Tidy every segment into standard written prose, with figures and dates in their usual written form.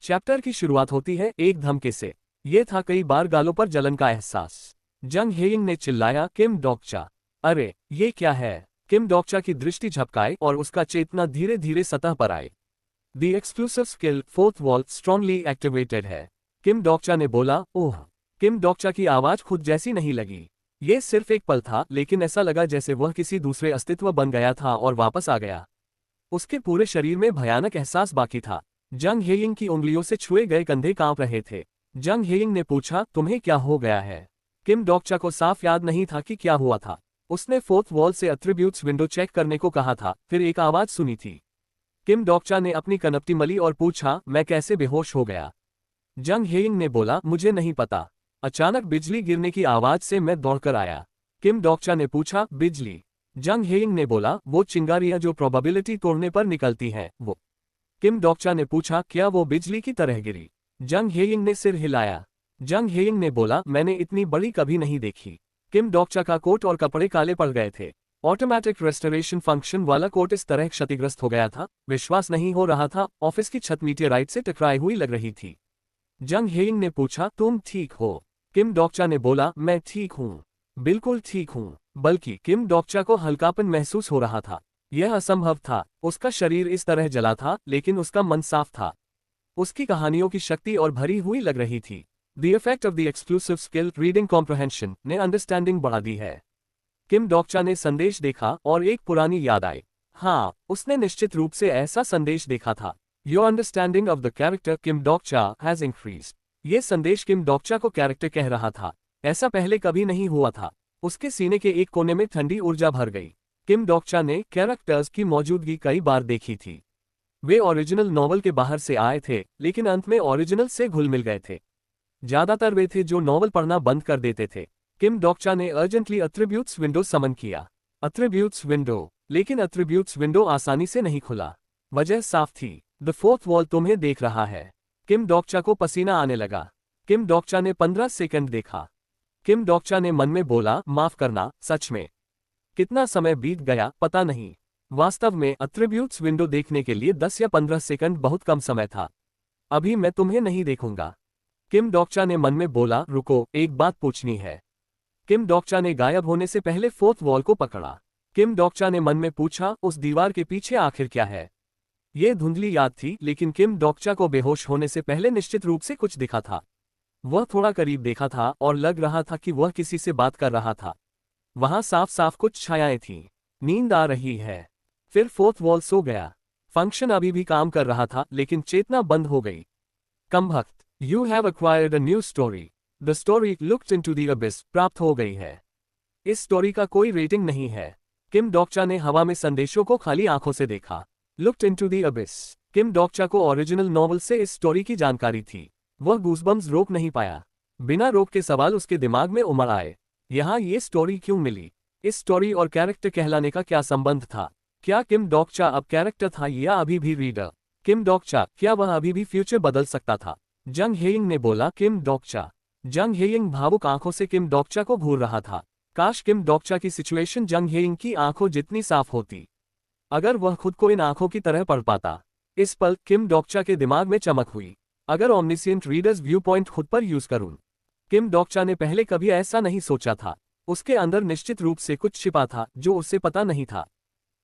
Chapter की शुरुआत होती है एक धमके से। ये था कई बार गालों पर जलन का एहसास। जंग हेयिंग ने चिल्लाया, किम डोकचा। अरे ये क्या है? किम डोकचा की दृष्टि झपकाई और उसका चेतना धीरे धीरे सतह पर आई। The exclusive skill fourth wall strongly activated है, किम डोकचा ने बोला। ओह! किम डोकचा की आवाज खुद जैसी नहीं लगी। ये सिर्फ एक पल था, लेकिन ऐसा लगा जैसे वह किसी दूसरे अस्तित्व बन गया था और वापस आ गया। उसके पूरे शरीर में भयानक एहसास बाकी था। जंग हेयिंग की उंगलियों से छुए गए कंधे कांप रहे थे। जंग हेयिंग ने पूछा, तुम्हें क्या हो गया है? किम डोकचा को साफ याद नहीं था कि क्या हुआ था। उसने फोर्थ वॉल से एट्रीब्यूट्स विंडो चेक करने को कहा था, फिर एक आवाज सुनी थी। किम डोकचा ने अपनी कनपटी मली और पूछा, मैं कैसे बेहोश हो गया? जंग हेयिंग ने बोला, मुझे नहीं पता। अचानक बिजली गिरने की आवाज से मैं दौड़कर आया। किम डोकचा ने पूछा, बिजली? जंग हेयिंग ने बोला, वो चिंगारियां जो प्रोबेबिलिटी तोड़ने पर निकलती हैं, वो। किम डोकचा ने पूछा, क्या वो बिजली की तरह गिरी? जंग हेयिंग ने सिर हिलाया। जंग हेयिंग ने बोला, मैंने इतनी बड़ी कभी नहीं देखी। किम डोकचा का कोट और कपड़े काले पड़ गए थे। ऑटोमेटिक रेस्टोरेशन फंक्शन वाला कोट इस तरह क्षतिग्रस्त हो गया था, विश्वास नहीं हो रहा था। ऑफिस की छत मीटेराइट से टकराई हुई लग रही थी। जंग हेयिंग ने पूछा, तुम ठीक हो? किम डोकचा ने बोला, मैं ठीक हूँ, बिल्कुल ठीक हूँ। बल्कि किम डोकचा को हल्कापन महसूस हो रहा था। यह असंभव था। उसका शरीर इस तरह जला था, लेकिन उसका मन साफ था। उसकी कहानियों की शक्ति और भरी हुई लग रही थी। The effect of the exclusive skill reading comprehension ने अंडरस्टैंडिंग बढ़ा दी है। किम डोकचा ने संदेश देखा और एक पुरानी याद आई। हाँ, उसने निश्चित रूप से ऐसा संदेश देखा था। Your understanding of the character Kim Dokja has increased. ये संदेश किम डोकचा को कैरेक्टर कह रहा था। ऐसा पहले कभी नहीं हुआ था। उसके सीने के एक कोने में ठंडी ऊर्जा भर गई। किम डोकचा ने कैरेक्टर्स की मौजूदगी कई बार देखी थी। वे ओरिजिनल नॉवल के बाहर से आए थे, लेकिन अंत में ओरिजिनल से घुल मिल गए थे। ज्यादातर वे थे जो नॉवल पढ़ना बंद कर देते थे। किम डोकचा ने अर्जेंटली एट्रीब्यूट्स विंडो समन किया। एट्रीब्यूट्स विंडो, लेकिन एट्रीब्यूट्स विंडो आसानी से नहीं खुला। वजह साफ थी, द फोर्थ वॉल तुम्हें देख रहा है। किम डोकचा को पसीना आने लगा। किम डोकचा ने 15 सेकंड देखा। किम डोकचा ने मन में बोला, माफ करना, सच में। कितना समय बीत गया पता नहीं। वास्तव में एट्रीब्यूट्स विंडो देखने के लिए 10 या 15 सेकंड बहुत कम समय था। अभी मैं तुम्हें नहीं देखूंगा। किम डोकचा ने मन में बोला, रुको, एक बात पूछनी है। किम डोकचा ने गायब होने से पहले फोर्थ वॉल को पकड़ा। किम डोकचा ने मन में पूछा, उस दीवार के पीछे आखिर क्या है? ये धुंधली याद थी, लेकिन किम डोकचा को बेहोश होने से पहले निश्चित रूप से कुछ दिखा था। वह थोड़ा करीब देखा था और लग रहा था कि वह किसी से बात कर रहा था। वहां साफ साफ कुछ छायाएं थीं। नींद आ रही है। फिर फोर्थ वॉल सो गया। फंक्शन अभी भी काम कर रहा था, लेकिन चेतना बंद हो गई। कमबख्त, you have acquired a new story. The story looked into the abyss प्राप्त हो गई है। इस स्टोरी का कोई रेटिंग नहीं है। किम डोकचा ने हवा में संदेशों को खाली आंखों से देखा। Looked into the abyss. Kim Dokja को ओरिजिनल नॉवल से इस स्टोरी की जानकारी थी। वह गूज़बम्स रोक नहीं पाया। बिना रोक के सवाल उसके दिमाग में उमड़ आए। यहाँ ये स्टोरी क्यों मिली? इस स्टोरी और कैरेक्टर कहलाने का क्या संबंध था? क्या किम डोकचा अब कैरेक्टर था या अभी भी रीडर? किम डोकचा, क्या वह अभी भी फ्यूचर बदल सकता था? जंग हेयिंग ने बोला, किम डोकचा। जंग हेयिंग भावुक आंखों से किम डोकचा को घूर रहा था। काश किम डोकचा की सिचुएशन जंग हेयिंग की आंखों जितनी साफ होती। अगर वह खुद को इन आंखों की तरह पढ़ पाता। इस पल किम डोकचा के दिमाग में चमक हुई। अगर ओमनिसिएंट रीडर्स व्यू पॉइंट खुद पर यूज करूं। किम डोकचा ने पहले कभी ऐसा नहीं सोचा था। उसके अंदर निश्चित रूप से कुछ छिपा था जो उसे पता नहीं था।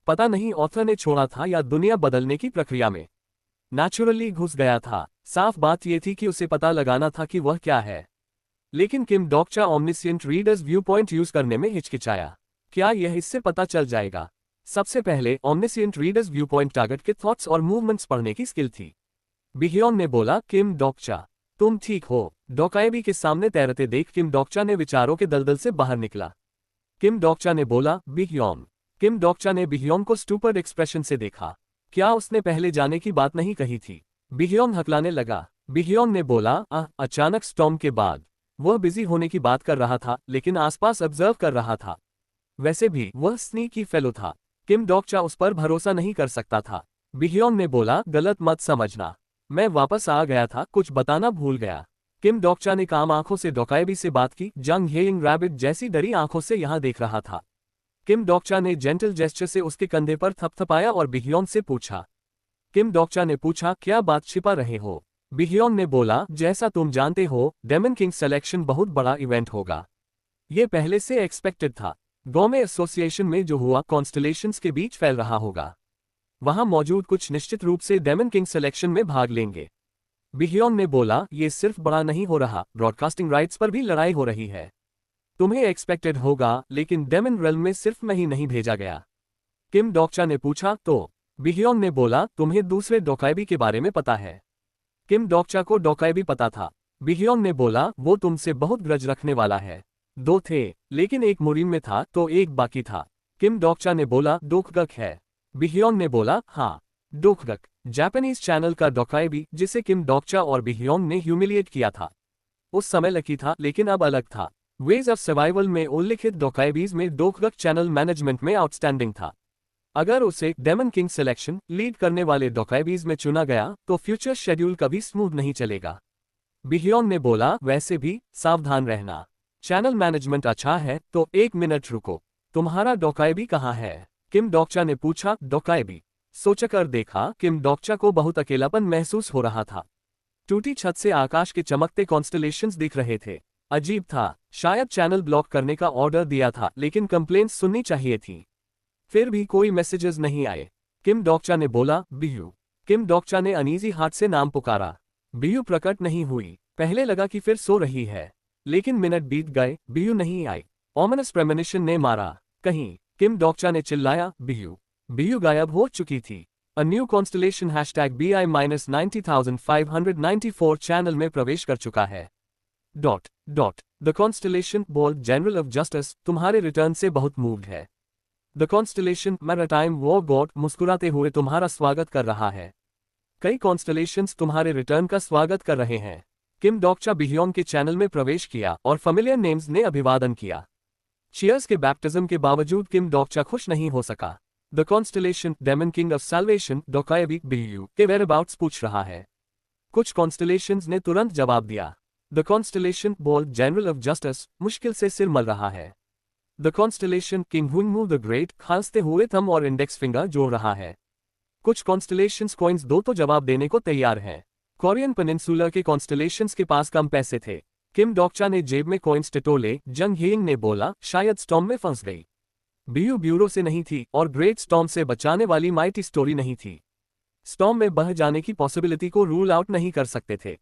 पता नहीं ऑथर ने छोड़ा था या दुनिया बदलने की प्रक्रिया में नेचुरली घुस गया था। साफ बात यह थी कि उसे पता लगाना था कि वह क्या है। लेकिन किम डोकचा ओमनिसिएंट रीडर्स व्यू पॉइंट यूज करने में हिचकिचाया। क्या यह इससे पता चल जाएगा? सबसे पहले ओमनिसिएंट रीडर्स व्यू पॉइंट टारगेट के थॉट्स और मूवमेंट्स पढ़ने की स्किल थी। बिह्योन ने बोला, किम डोकचा, तुम ठीक हो? डोकाएबी के सामने तैरते देख किम डोकचा ने विचारों के दलदल से बाहर निकला। किम डोकचा ने बोला, बिह्योन। किम डोकचा ने बिह्योन को स्टूपर्ड एक्सप्रेशन से देखा। क्या उसने पहले जाने की बात नहीं कही थी? बिह्योन हकलाने लगा। बिह्योन ने बोला, अचानक स्टॉर्म के बाद। वह बिजी होने की बात कर रहा था, लेकिन आसपास ऑब्जर्व कर रहा था। वैसे भी वह स्नीकी फेलो था। किम डोकचा उस पर भरोसा नहीं कर सकता था। बिह्योन ने बोला, गलत मत समझना। मैं वापस आ गया था, कुछ बताना भूल गया। किम डोकचा ने काम आंखों से डोकाएबी से बात की। जंग हेयिंग रैबिट जैसी डरी आंखों से यहां देख रहा था। किम डोकचा ने जेंटल जेस्चर से उसके कंधे पर थपथपाया और बिह्योन से पूछा। किम डोकचा ने पूछा, क्या बात छिपा रहे हो? बिह्योन ने बोला, जैसा तुम जानते हो, डेमन किंग सिलेक्शन बहुत बड़ा इवेंट होगा। ये पहले से एक्सपेक्टेड था। गोमे एसोसिएशन में जो हुआ कॉन्स्टलेशंस के बीच फैल रहा होगा। वहां मौजूद कुछ निश्चित रूप से डेमन किंग सिलेक्शन में भाग लेंगे। बिह्योन ने बोला, ये सिर्फ बड़ा नहीं हो रहा, ब्रॉडकास्टिंग राइट्स पर भी लड़ाई हो रही है। तुम्हें एक्सपेक्टेड होगा, लेकिन डेमन रेल्म में सिर्फ मैं ही नहीं भेजा गया। किम डोक्चा ने पूछा, तो? बिह्योन ने बोला, तुम्हें दूसरे डोकायबी के बारे में पता है? किम डोक्चा को डोकायबी पता था। बिह्योन ने बोला, वो तुमसे बहुत ग्रज रखने वाला है। 2 थे, लेकिन एक मुरीम में था तो एक बाकी था। किम डोक्चा ने बोला, डोकगक है। बिह्योन ने बोला, हाँ, डोकगक, जापानीज चैनल का डोकायबी जिसे किम डोक्चा और बिह्योन ने ह्यूमिलिएट किया था। उस समय लकी था, लेकिन अब अलग था। वेज ऑफ सर्वाइवल में उल्लिखित डोकायबीज में डोकगक चैनल मैनेजमेंट में आउटस्टैंडिंग था। अगर उसे डेमन किंग सिलेक्शन लीड करने वाले डोकायबीज में चुना गया तो फ्यूचर शेड्यूल कभी स्मूथ नहीं चलेगा। बिह्योन ने बोला, वैसे भी सावधान रहना। चैनल मैनेजमेंट अच्छा है तो 1 मिनट रुको, तुम्हारा डोकायबी कहाँ है? किम डोक्चा ने पूछा। डोकायबी? सोचकर देखा, किम डोक्चा को बहुत अकेलापन महसूस हो रहा था। टूटी छत से आकाश के चमकते कॉन्स्टलेशंस दिख रहे थे। अजीब था, शायद चैनल ब्लॉक करने का ऑर्डर दिया था, लेकिन कंप्लेंट्स सुननी चाहिए थी। फिर भी कोई मैसेजेस नहीं आए। किम डोक्चा ने बोला, बिह्यू। किम डोक्चा ने अनीजी हाथ से नाम पुकारा। बिह्यू प्रकट नहीं हुई। पहले लगा कि फिर सो रही है, लेकिन मिनट बीत गए, बिह्यू नहीं आई। ओमिनस प्रेमोनिशन ने मारा, कहीं। किम डोक्चा ने चिल्लाया, बिह्यू। बिह्यू गायब हो चुकी थी। A new constellation #BI-90594 channel में प्रवेश कर चुका है। The constellation bald general of justice तुम्हारे रिटर्न से बहुत मूव्ड है। The constellation maritime war God मुस्कुराते हुए तुम्हारा स्वागत कर रहा है। कई कॉन्स्टलेशंस तुम्हारे रिटर्न का स्वागत कर रहे हैं। किम डोक्चा बिह्योन के चैनल में प्रवेश किया और फेमिलियर नेम्स ने अभिवादन किया। चियर्स के बैप्टिज्म के बावजूद किम डोक्चा खुश नहीं हो सका। The constellation demon king of salvation Dokkaebi बिह्यू के वेयरअबाउट्स पूछ रहा है। कुछ कॉन्स्टलेशंस ने तुरंत जवाब दिया। The constellation bald general of justice मुश्किल से सिर मल रहा है। The constellation king Hungmu the great खांसते हुए थंब और इंडेक्स फिंगर जोड़ रहा है। कुछ कॉन्स्टलेशंस कॉइन्स दो तो जवाब देने को तैयार हैं। कोरियन पेनिनसुला के कॉन्स्टलेशंस के पास कम पैसे थे। किम डोक्चा ने जेब में कॉइन्स टटोले। जंग हेइंग ने बोला, शायद स्टॉर्म में फंस गई। बिह्यू ब्यूरो से नहीं थी और ग्रेट स्टॉर्म से बचाने वाली माइटी स्टोरी नहीं थी। स्टॉर्म में बह जाने की पॉसिबिलिटी को रूल आउट नहीं कर सकते थे।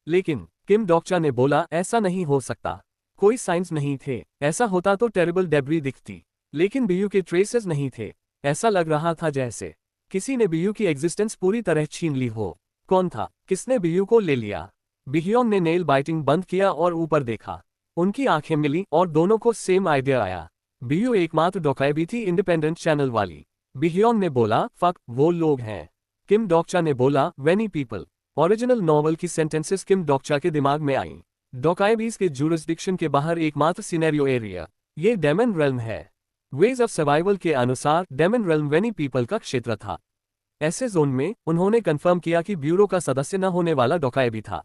लेकिन किम डोक्चा ने बोला, ऐसा नहीं हो सकता। कोई साइंस नहीं थे। ऐसा होता तो टेरिबल डेब्री दिखती, लेकिन बिह्यू के ट्रेसेस नहीं थे। ऐसा लग रहा था जैसे किसी ने बिह्यू की एग्जिस्टेंस पूरी तरह छीन ली हो। कौन था? किसने बिह्यू को ले लिया? बिह्योन ने नेल बाइटिंग बंद किया और ऊपर देखा। उनकी आंखें मिली और दोनों को सेम आइडिया आया। बिह्यू एकमात्र डोकायबी थी इंडिपेंडेंट चैनल वाली। बिह्योन ने बोला, फक, वो लोग हैं। किम डोक्चा ने बोला, वेनी पीपल। ओरिजिनल नॉवल की सेंटेंसेस किम डोक्चा के दिमाग में आईं। डोकायबीज के जुरिस्डिक्शन के बाहर एकमात्र सिनेरियो एरिया, ये डेमन रेल्म है। वेज ऑफ सर्वाइवल के अनुसार डेमन रेल्म वेनी पीपल का क्षेत्र था। ऐसे जोन में उन्होंने कंफर्म किया कि ब्यूरो का सदस्य न होने वाला डोकायबी था।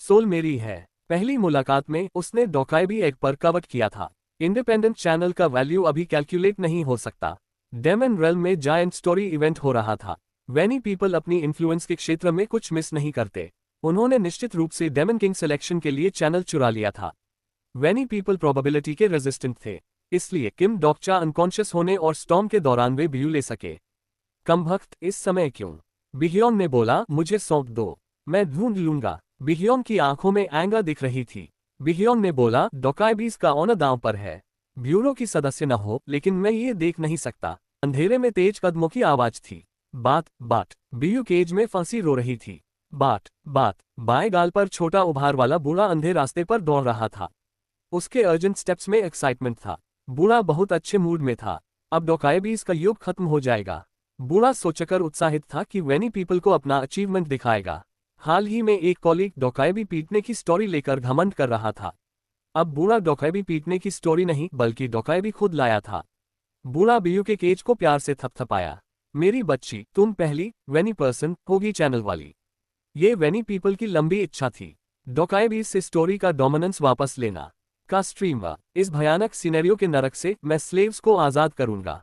सोल मेरी है। पहली मुलाकात में उसने डोकायबी एक पर कवर किया था। इंडिपेंडेंट चैनल का वैल्यू अभी कैलकुलेट नहीं हो सकता। डेमन रेल्म में जायंट स्टोरी इवेंट हो रहा था। वेनी पीपल अपनी इन्फ्लुएंस के क्षेत्र में कुछ मिस नहीं करते। उन्होंने निश्चित रूप से डेमन किंग सिलेक्शन के लिए चैनल चुरा लिया था। वेनी पीपल प्रोबेबिलिटी के रेजिस्टेंट थे, इसलिए किम डोक्चा अनकॉन्शियस होने और स्टॉर्म के दौरान वे व्यू ले सके। कमबख्त, इस समय क्यों? बिह्योन ने बोला, मुझे सौंप दो, मैं ढूंढ लूंगा। बिह्योन की आंखों में एंगर दिख रही थी। बिह्योन ने बोला, डोकायबीज का ऑनर दांव पर है। ब्यूरो की सदस्य न हो, लेकिन मैं ये देख नहीं सकता। अंधेरे में तेज कदमों की आवाज थी। बाट। बिह्यू केज में फंसी रो रही थी। बाट। बाएं गाल पर छोटा उभार वाला बूढ़ा अंधे रास्ते पर दौड़ रहा था। उसके अर्जेंट स्टेप्स में एक्साइटमेंट था। बूढ़ा बहुत अच्छे मूड में था। अब डोकायबीज का युग खत्म हो जाएगा। बूढ़ा सोचकर उत्साहित था कि वेनी पीपल को अपना अचीवमेंट दिखाएगा। हाल ही में एक कॉलीग डोकायबी पीटने की स्टोरी लेकर घमंड कर रहा था। अब बूढ़ा डोकायबी पीटने की स्टोरी नहीं, बल्कि डोकायबी खुद लाया था। बूढ़ा बिह्यू के केज को प्यार से थपथपाया। मेरी बच्ची, तुम पहली वेनी पर्सन होगी चैनल वाली। ये वेनी पीपल की लंबी इच्छा थी। डोकायबीज से स्टोरी का डोमिनेंस वापस लेना का स्ट्रीम। इस भयानक सिनेरियो के नरक से मैं स्लेव्स को आजाद करूंगा।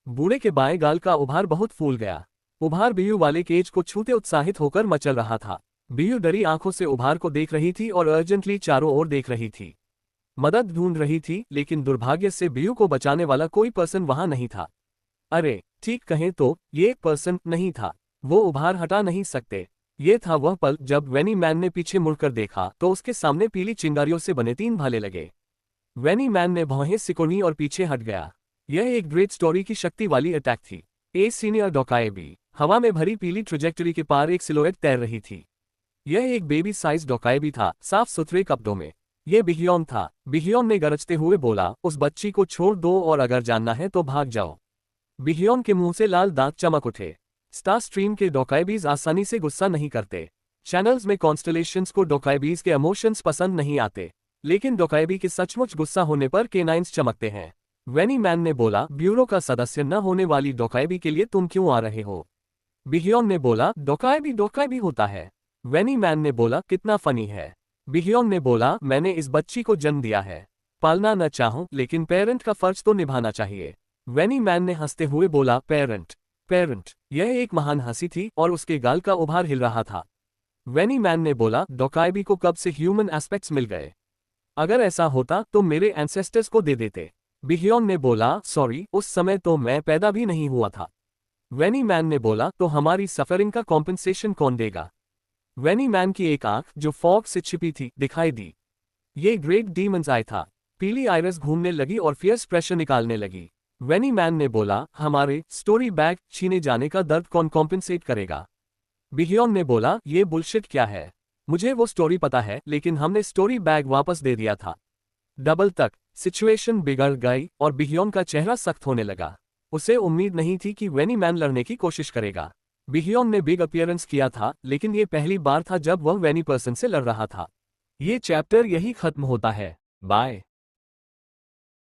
बूढ़े के बाएं गाल का उभार बहुत फूल गया। उभार बिह्यू वाले केज को छूते उत्साहित होकर मचल रहा था। बियू डरी आंखों से उभार को देख रही थी और अर्जेंटली चारों ओर देख रही थी। मदद ढूंढ रही थी, लेकिन दुर्भाग्य से बियू को बचाने वाला कोई पर्सन वहां नहीं था। अरे, ठीक कहें तो ये पर्सन नहीं था। वो उभार हटा नहीं सकते। ये था वह पल जब वैनी मैन ने पीछे मुड़कर देखा तो उसके सामने पीली चिंगारियों से बने 3 भाले लगे। वैनी मैन ने भौहें सिकुड़ी और पीछे हट गया। यह एक ग्रेट स्टोरी की शक्ति वाली अटैक थी। A senior Dokkaebi. हवा में भरी पीली ट्रेजेक्टरी के पार एक सिलोएट तैर रही थी। यह एक बेबी साइज डोकाएबी था, साफ सुथरे कपड़ों में। यह बिहियोन था। बिहियोन ने गरजते हुए बोला, उस बच्ची को छोड़ दो और अगर जानना है तो भाग जाओ। बिहियोन के मुंह से लाल दांत चमक उठे। स्टार स्ट्रीम के डोकाएबीज आसानी से गुस्सा नहीं करते। चैनल्स में कॉन्स्टलेशंस को डोकाएबीज के इमोशंस पसंद नहीं आते, लेकिन डोकाएबी के सचमुच गुस्सा होने पर केनाइन्स चमकते हैं। वैनी मैन ने बोला, ब्यूरो का सदस्य न होने वाली डोकाएबी के लिए तुम क्यों आ रहे हो? बिहियोन ने बोला, डोकाएबी होता है। वैनी मैन ने बोला, कितना फनी है। बिहियोन ने बोला, मैंने इस बच्ची को जन्म दिया है। पालना न चाहूं, लेकिन पेरेंट का फर्ज तो निभाना चाहिए। वैनी मैन ने हंसते हुए बोला, पेरेंट पेरेंट। यह एक महान हंसी थी और उसके गाल का उभार हिल रहा था। वैनी मैन ने बोला, डोकाएबी को कब से ह्यूमन एस्पेक्ट्स मिल गए? अगर ऐसा होता तो मेरे एंसेस्टर्स को दे देते। बिहियोन ने बोला, सॉरी, उस समय तो मैं पैदा भी नहीं हुआ था। वैनी मैन ने बोला, तो हमारी सफरिंग का कॉम्पेंसेशन कौन देगा? वैनी मैन की एक आंख, जो फॉग से छिपी थी, दिखाई दी। ये ग्रेट डीमंस आई था। पीली आइरिस घूमने लगी और फियर्स प्रेशर निकालने लगी। वैनी मैन ने बोला, हमारे स्टोरी बैग छीने जाने का दर्द कौन कॉम्पेंसेट करेगा? बिहियोन ने बोला, ये बुलशिट क्या है? मुझे वो स्टोरी पता है, लेकिन हमने स्टोरी बैग वापस दे दिया था। डबल तक सिचुएशन बिगड़ गई और बिहियोन का चेहरा सख्त होने लगा। उसे उम्मीद नहीं थी कि वैनी मैन लड़ने की कोशिश करेगा। बिहियोन ने बिग अपीयरेंस किया था, लेकिन ये पहली बार था जब वह वैनी पर्सन से लड़ रहा था। ये चैप्टर यही खत्म होता है। बाय।